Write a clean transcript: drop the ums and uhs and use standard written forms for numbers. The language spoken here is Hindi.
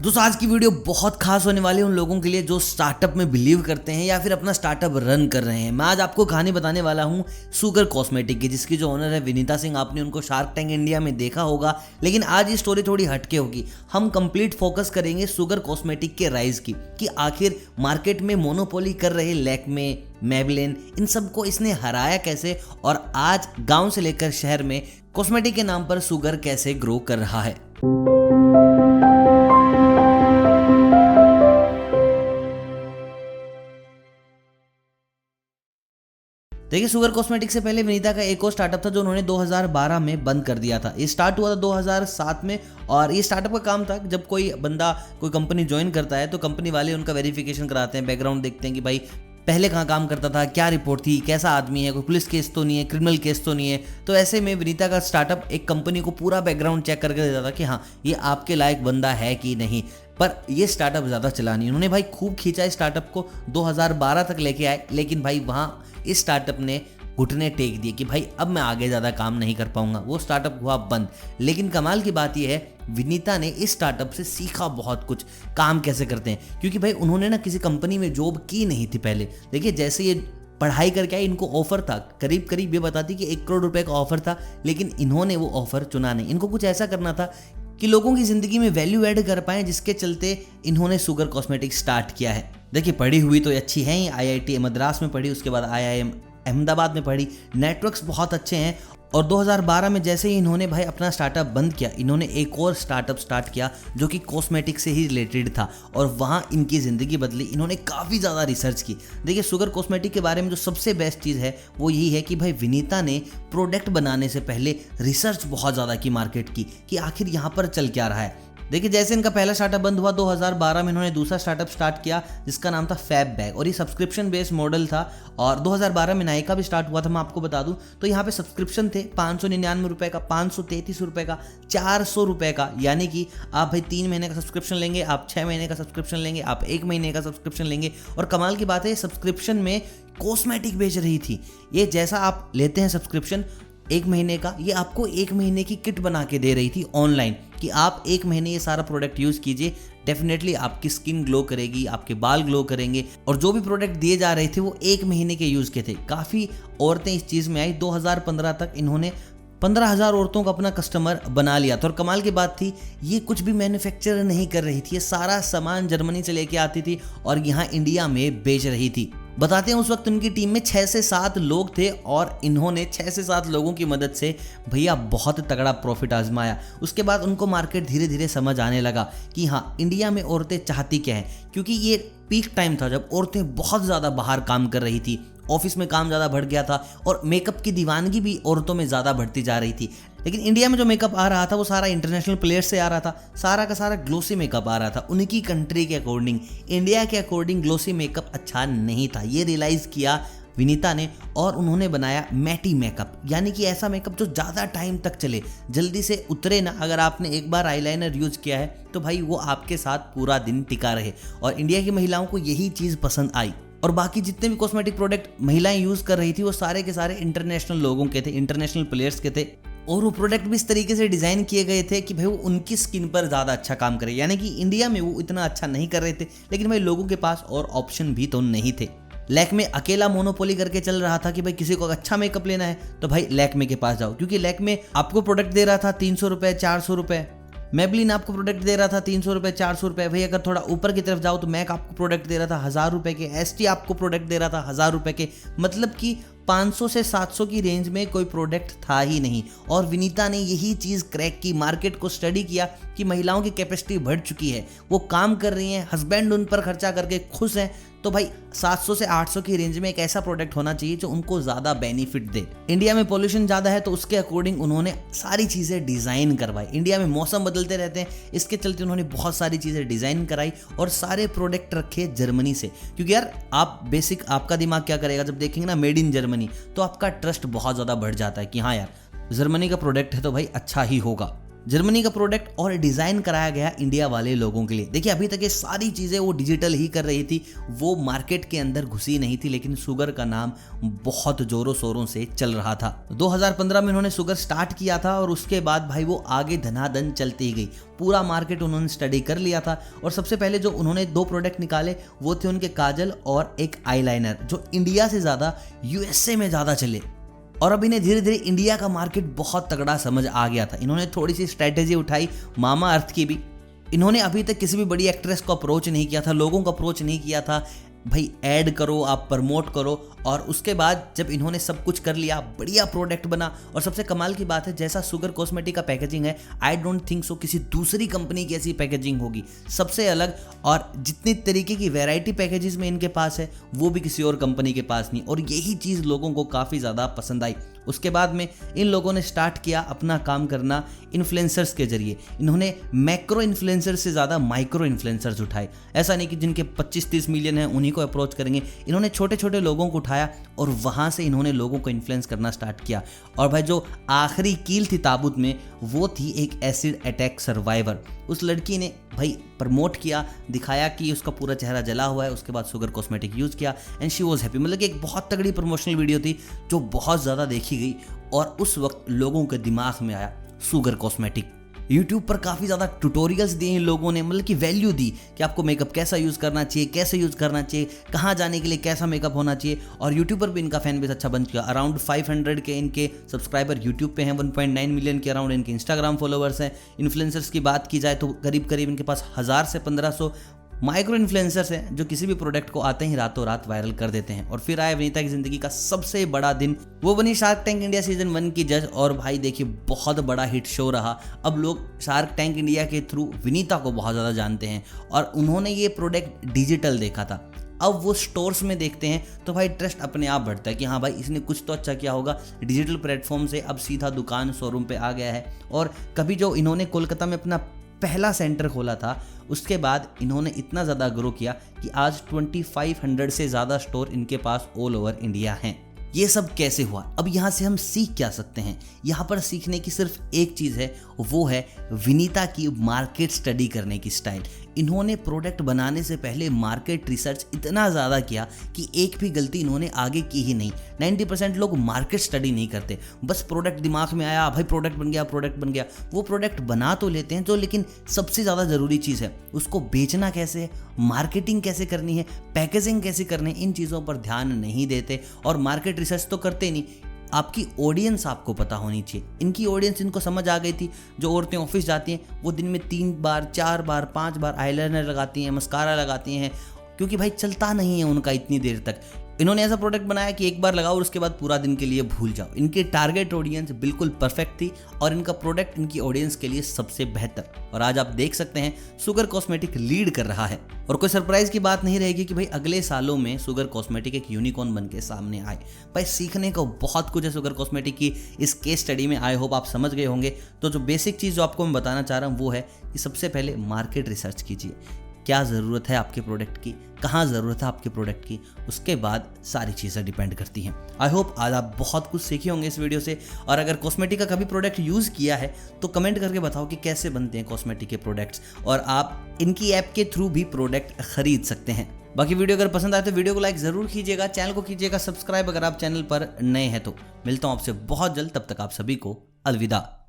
दोस्तों आज की वीडियो बहुत खास होने वाली है उन लोगों के लिए जो स्टार्टअप में बिलीव करते हैं या फिर अपना स्टार्टअप रन कर रहे हैं। मैं आज आपको कहानी बताने वाला हूं सुगर कॉस्मेटिक की, जिसकी जो ओनर है विनीता सिंह। आपने उनको शार्क टैंक इंडिया में देखा होगा, लेकिन आज ये स्टोरी थोड़ी हटके होगी। हम कंप्लीट फोकस करेंगे सुगर कॉस्मेटिक के राइज की, कि आखिर मार्केट में मोनोपोली कर रहे लैक्मे, मेबलिन, इन सबको इसने हराया कैसे, और आज गाँव से लेकर शहर में कॉस्मेटिक के नाम पर सुगर कैसे ग्रो कर रहा है। देखिए, सुगर कॉस्मेटिक से पहले विनीता का एक और स्टार्टअप था जो उन्होंने 2012 में बंद कर दिया था। ये स्टार्ट हुआ था 2007 में, और ये स्टार्टअप का काम था जब कोई बंदा कोई कंपनी ज्वाइन करता है तो कंपनी वाले उनका वेरिफिकेशन कराते हैं, बैकग्राउंड देखते हैं कि भाई पहले कहाँ काम करता था, क्या रिपोर्ट थी, कैसा आदमी है, कोई पुलिस केस तो नहीं है, क्रिमिनल केस तो नहीं है। तो ऐसे में विनीता का स्टार्टअप एक कंपनी को पूरा बैकग्राउंड चेक करके देता था कि हाँ ये आपके लायक बंदा है कि नहीं। पर ये स्टार्टअप ज़्यादा चला नहीं। उन्होंने भाई खूब खींचा इस स्टार्टअप को, 2012 तक लेके आए, लेकिन भाई वहाँ इस स्टार्टअप ने घुटने टेक दिए कि भाई अब मैं आगे ज़्यादा काम नहीं कर पाऊंगा। वो स्टार्टअप हुआ बंद। लेकिन कमाल की बात यह है, विनीता ने इस स्टार्टअप से सीखा बहुत कुछ, काम कैसे करते हैं, क्योंकि भाई उन्होंने ना किसी कंपनी में जॉब की नहीं थी पहले। देखिए, जैसे ये पढ़ाई करके आए, इनको ऑफर था करीब करीब, ये बताती कि 1 करोड़ रुपए का ऑफर था, लेकिन इन्होंने वो ऑफर चुना नहीं। इनको कुछ ऐसा करना था कि लोगों की ज़िंदगी में वैल्यू ऐड कर पाएँ, जिसके चलते इन्होंने सुगर कॉस्मेटिक स्टार्ट किया है। देखिए, पढ़ी हुई तो अच्छी है ही, IIT मद्रास में पढ़ी, उसके बाद IIM अहमदाबाद में पढ़ी, नेटवर्क्स बहुत अच्छे हैं। और 2012 में जैसे ही इन्होंने भाई अपना स्टार्टअप बंद किया, इन्होंने एक और स्टार्टअप स्टार्ट किया जो कि कॉस्मेटिक से ही रिलेटेड था, और वहाँ इनकी ज़िंदगी बदली। इन्होंने काफ़ी ज़्यादा रिसर्च की। देखिए, सुगर कॉस्मेटिक के बारे में जो सबसे बेस्ट चीज़ है वो यही है कि भाई विनीता ने प्रोडक्ट बनाने से पहले रिसर्च बहुत ज़्यादा की मार्केट की, कि आखिर यहाँ पर चल क्या रहा है। देखिए, जैसे इनका पहला स्टार्टअप बंद हुआ 2012 में, इन्होंने दूसरा स्टार्टअप स्टार्ट किया जिसका नाम था फैब बैग, और ये सब्सक्रिप्शन बेस्ड मॉडल था। और 2012 में नायका भी स्टार्ट हुआ था, मैं आपको बता दूं। तो यहाँ पे सब्सक्रिप्शन थे 599 रुपये का, 533 रुपये का, 400 रुपये का। यानी कि आप भाई 3 महीने का सब्सक्रिप्शन लेंगे, आप 6 महीने का सब्सक्रिप्शन लेंगे, आप 1 महीने का सब्सक्रिप्शन लेंगे। और कमाल की बात है, सब्सक्रिप्शन में कॉस्मेटिक बेच रही थी ये। जैसा आप लेते हैं सब्सक्रिप्शन 1 महीने का, ये आपको 1 महीने की किट बना के दे रही थी ऑनलाइन, कि आप 1 महीने ये सारा प्रोडक्ट यूज़ कीजिए, डेफिनेटली आपकी स्किन ग्लो करेगी, आपके बाल ग्लो करेंगे। और जो भी प्रोडक्ट दिए जा रहे थे वो 1 महीने के यूज़ के थे। काफ़ी औरतें इस चीज़ में आई। 2015 तक इन्होंने 15,000 औरतों को अपना कस्टमर बना लिया था। और कमाल की बात थी, ये कुछ भी मैन्युफैक्चर नहीं कर रही थी, ये सारा सामान जर्मनी से लेके आती थी और यहाँ इंडिया में बेच रही थी। बताते हैं, उस वक्त उनकी टीम में 6 से 7 लोग थे, और इन्होंने 6 से 7 लोगों की मदद से भैया बहुत तगड़ा प्रॉफिट आजमाया। उसके बाद उनको मार्केट धीरे धीरे समझ आने लगा कि हाँ, इंडिया में औरतें चाहती क्या हैं, क्योंकि ये पीक टाइम था जब औरतें बहुत ज़्यादा बाहर काम कर रही थी, ऑफिस में काम ज़्यादा बढ़ गया था, और मेकअप की दीवानगी भी औरतों में ज़्यादा बढ़ती जा रही थी। लेकिन इंडिया में जो मेकअप आ रहा था वो सारा इंटरनेशनल प्लेयर्स से आ रहा था, सारा का सारा ग्लोसी मेकअप आ रहा था उनकी कंट्री के अकॉर्डिंग। इंडिया के अकॉर्डिंग ग्लोसी मेकअप अच्छा नहीं था, ये रियलाइज़ किया विनीता ने, और उन्होंने बनाया मैटी मेकअप, यानी कि ऐसा मेकअप जो ज़्यादा टाइम तक चले, जल्दी से उतरे ना। अगर आपने एक बार आईलाइनर यूज किया है तो भाई वो आपके साथ पूरा दिन टिका रहे, और इंडिया की महिलाओं को यही चीज़ पसंद आई। और बाकी जितने भी कॉस्मेटिक प्रोडक्ट महिलाएं यूज़ कर रही थी वो सारे के सारे इंटरनेशनल लोगों के थे, इंटरनेशनल प्लेयर्स के थे। और वो प्रोडक्ट भी इस तरीके से डिज़ाइन किए गए थे कि भाई वो उनकी स्किन पर ज़्यादा अच्छा काम करे। यानी कि इंडिया में वो इतना अच्छा नहीं कर रहे थे, लेकिन भाई लोगों के पास और ऑप्शन भी तो नहीं थे। लैक्मे अकेला मोनोपोली करके चल रहा था कि भाई किसी को अच्छा मेकअप लेना है तो भाई लैक्मे के पास जाओ, क्योंकि लैक्मे आपको प्रोडक्ट दे रहा था 300 रुपये, 400 रुपये। मेबलिन आपको प्रोडक्ट दे रहा था 300 रुपये, 400 रुपये। भाई अगर थोड़ा ऊपर की तरफ जाओ तो मैक आपको प्रोडक्ट दे रहा था 1000 रुपये के, ST आपको प्रोडक्ट दे रहा था 1000 रुपये के। मतलब कि 500 से 700 की रेंज में कोई प्रोडक्ट था ही नहीं। और विनीता ने यही चीज़ क्रैक की, मार्केट को स्टडी किया कि महिलाओं की कैपेसिटी बढ़ चुकी है, वो काम कर रही हैं, हस्बैंड उन पर खर्चा करके खुश हैं, तो भाई 700 से 800 की रेंज में एक ऐसा प्रोडक्ट होना चाहिए जो उनको ज़्यादा बेनिफिट दे। इंडिया में पॉल्यूशन ज़्यादा है तो उसके अकॉर्डिंग उन्होंने सारी चीज़ें डिज़ाइन करवाई। इंडिया में मौसम बदलते रहते हैं, इसके चलते उन्होंने बहुत सारी चीज़ें डिज़ाइन कराई, और सारे प्रोडक्ट रखे जर्मनी से। क्योंकि यार आप बेसिक, आपका दिमाग क्या करेगा जब देखेंगे ना मेड इन जर्मनी, तो आपका ट्रस्ट बहुत ज़्यादा बढ़ जाता है कि हाँ यार जर्मनी का प्रोडक्ट है तो भाई अच्छा ही होगा। जर्मनी का प्रोडक्ट और डिज़ाइन कराया गया इंडिया वाले लोगों के लिए। देखिए अभी तक ये सारी चीज़ें वो डिजिटल ही कर रही थी, वो मार्केट के अंदर घुसी नहीं थी, लेकिन शुगर का नाम बहुत जोरों शोरों से चल रहा था। 2015 में उन्होंने शुगर स्टार्ट किया था और उसके बाद भाई वो आगे धनाधन चलती गई। पूरा मार्केट उन्होंने स्टडी कर लिया था और सबसे पहले जो उन्होंने 2 प्रोडक्ट निकाले वो थे उनके काजल और एक आईलाइनर, जो इंडिया से ज़्यादा यूएसए में ज़्यादा चले। और अब इन्हें धीरे धीरे इंडिया का मार्केट बहुत तगड़ा समझ आ गया था। इन्होंने थोड़ी सी स्ट्रैटेजी उठाई मामा अर्थ की भी। इन्होंने अभी तक किसी भी बड़ी एक्ट्रेस को अप्रोच नहीं किया था, लोगों को अप्रोच नहीं किया था, भाई ऐड करो, आप प्रमोट करो। और उसके बाद जब इन्होंने सब कुछ कर लिया, बढ़िया प्रोडक्ट बना। और सबसे कमाल की बात है, जैसा शुगर कॉस्मेटिक का पैकेजिंग है, आई डोंट थिंक सो किसी दूसरी कंपनी की ऐसी पैकेजिंग होगी, सबसे अलग। और जितनी तरीके की वैरायटी पैकेजेस में इनके पास है वो भी किसी और कंपनी के पास नहीं। और यही चीज़ लोगों को काफ़ी ज़्यादा पसंद आई। उसके बाद में इन लोगों ने स्टार्ट किया अपना काम करना इन्फ्लुएंसर्स के जरिए। इन्होंने मैक्रो इन्फ्लुएंसर से ज़्यादा माइक्रो इन्फ्लुएंसर्स उठाए। ऐसा नहीं कि जिनके 25-30 मिलियन हैं उन्हीं को अप्रोच करेंगे। इन्होंने छोटे छोटे लोगों को उठाया और वहाँ से इन्होंने लोगों को इन्फ्लुएंस करना स्टार्ट किया। और भाई जो आखिरी कील थी ताबूत में वो थी एक एसिड अटैक सर्वाइवर। उस लड़की ने भाई प्रमोट किया, दिखाया कि उसका पूरा चेहरा जला हुआ है, उसके बाद शुगर कॉस्मेटिक यूज़ किया एंड शी वॉज हैप्पी। मतलब कि एक बहुत तगड़ी प्रमोशनल वीडियो थी जो बहुत ज़्यादा देखी गई। और उस वक्त लोगों के दिमाग में आया शुगर कॉस्मेटिक। यूट्यूब पर काफ़ी ज़्यादा ट्यूटोरियल्स दिए इन लोगों ने, मतलब कि वैल्यू दी कि आपको मेकअप कैसा यूज़ करना चाहिए, कैसे यूज़ करना चाहिए, कहाँ जाने के लिए कैसा मेकअप होना चाहिए। और यूट्यूब पर भी इनका फैन बेस अच्छा बन चुका। अराउंड 500 के इनके सब्सक्राइबर यूट्यूब पे हैं, 1.9 मिलियन के अराउंड इनके इंस्टाग्राम फॉलोवर्स हैं। इन्फ्लुएंसर्स की बात की जाए तो करीब करीब इनके पास 1000 से 1500 माइक्रो इन्फ्लुएंसर्स हैं जो किसी भी प्रोडक्ट को आते ही रातों रात वायरल कर देते हैं। और फिर आया विनीता की जिंदगी का सबसे बड़ा दिन, वो बनी शार्क टैंक इंडिया सीजन 1 की जज। और भाई देखिए बहुत बड़ा हिट शो रहा। अब लोग शार्क टैंक इंडिया के थ्रू विनीता को बहुत ज़्यादा जानते हैं और उन्होंने ये प्रोडक्ट डिजिटल देखा था। अब वो स्टोर्स में देखते हैं तो भाई ट्रस्ट अपने आप बढ़ता है कि हाँ भाई इसने कुछ तो अच्छा किया होगा। डिजिटल प्लेटफॉर्म से अब सीधा दुकान शोरूम पे आ गया है। और कभी जो इन्होंने कोलकाता में अपना पहला सेंटर खोला था उसके बाद इन्होंने इतना ज़्यादा ग्रो किया कि आज 2500 से ज़्यादा स्टोर इनके पास ऑल ओवर इंडिया हैं। ये सब कैसे हुआ? अब यहाँ से हम सीख क्या सकते हैं? यहाँ पर सीखने की सिर्फ एक चीज़ है, वो है विनीता की मार्केट स्टडी करने की स्टाइल। इन्होंने प्रोडक्ट बनाने से पहले मार्केट रिसर्च इतना ज़्यादा किया कि एक भी गलती इन्होंने आगे की ही नहीं। 90% लोग मार्केट स्टडी नहीं करते, बस प्रोडक्ट दिमाग में आया, भाई प्रोडक्ट बन गया, प्रोडक्ट बन गया। वो प्रोडक्ट बना तो लेते हैं जो, लेकिन सबसे ज़्यादा ज़रूरी चीज़ है उसको बेचना कैसे है, मार्केटिंग कैसे करनी है, पैकेजिंग कैसे करनी है, इन चीज़ों पर ध्यान नहीं देते। और मार्केट रिसर्च तो करते नहीं, आपकी ऑडियंस आपको पता होनी चाहिए। इनकी ऑडियंस इनको समझ आ गई थी। जो औरतें ऑफिस जाती हैं वो दिन में 3 बार 4 बार 5 बार आईलाइनर लगाती हैं, मस्कारा लगाती हैं, क्योंकि भाई चलता नहीं है उनका इतनी देर तक। इन्होंने ऐसा प्रोडक्ट बनाया कि एक बार लगाओ और उसके बाद पूरा दिन के लिए भूल जाओ। इनकी टारगेट ऑडियंस बिल्कुल परफेक्ट थी और इनका प्रोडक्ट इनकी ऑडियंस के लिए सबसे बेहतर। और आज आप देख सकते हैं शुगर कॉस्मेटिक लीड कर रहा है। और कोई सरप्राइज की बात नहीं रहेगी कि भाई अगले सालों में शुगर कॉस्मेटिक एक यूनिकॉर्न बन के सामने आए। भाई सीखने को बहुत कुछ है शुगर कॉस्मेटिक की इस केस स्टडी में। आई होप आप समझ गए होंगे। तो जो बेसिक चीज़ जो आपको मैं बताना चाह रहा हूँ वो है कि सबसे पहले मार्केट रिसर्च कीजिए, क्या ज़रूरत है आपके प्रोडक्ट की, कहाँ ज़रूरत है आपके प्रोडक्ट की, उसके बाद सारी चीज़ें डिपेंड करती हैं। आई होप आज आप बहुत कुछ सीखे होंगे इस वीडियो से। और अगर कॉस्मेटिक का कभी प्रोडक्ट यूज़ किया है तो कमेंट करके बताओ कि कैसे बनते हैं कॉस्मेटिक के प्रोडक्ट्स, और आप इनकी ऐप के थ्रू भी प्रोडक्ट खरीद सकते हैं। बाकी वीडियो अगर पसंद आए तो वीडियो को लाइक ज़रूर कीजिएगा, चैनल को कीजिएगा सब्सक्राइब अगर आप चैनल पर नए हैं तो। मिलता हूँ आपसे बहुत जल्द, तब तक आप सभी को अलविदा।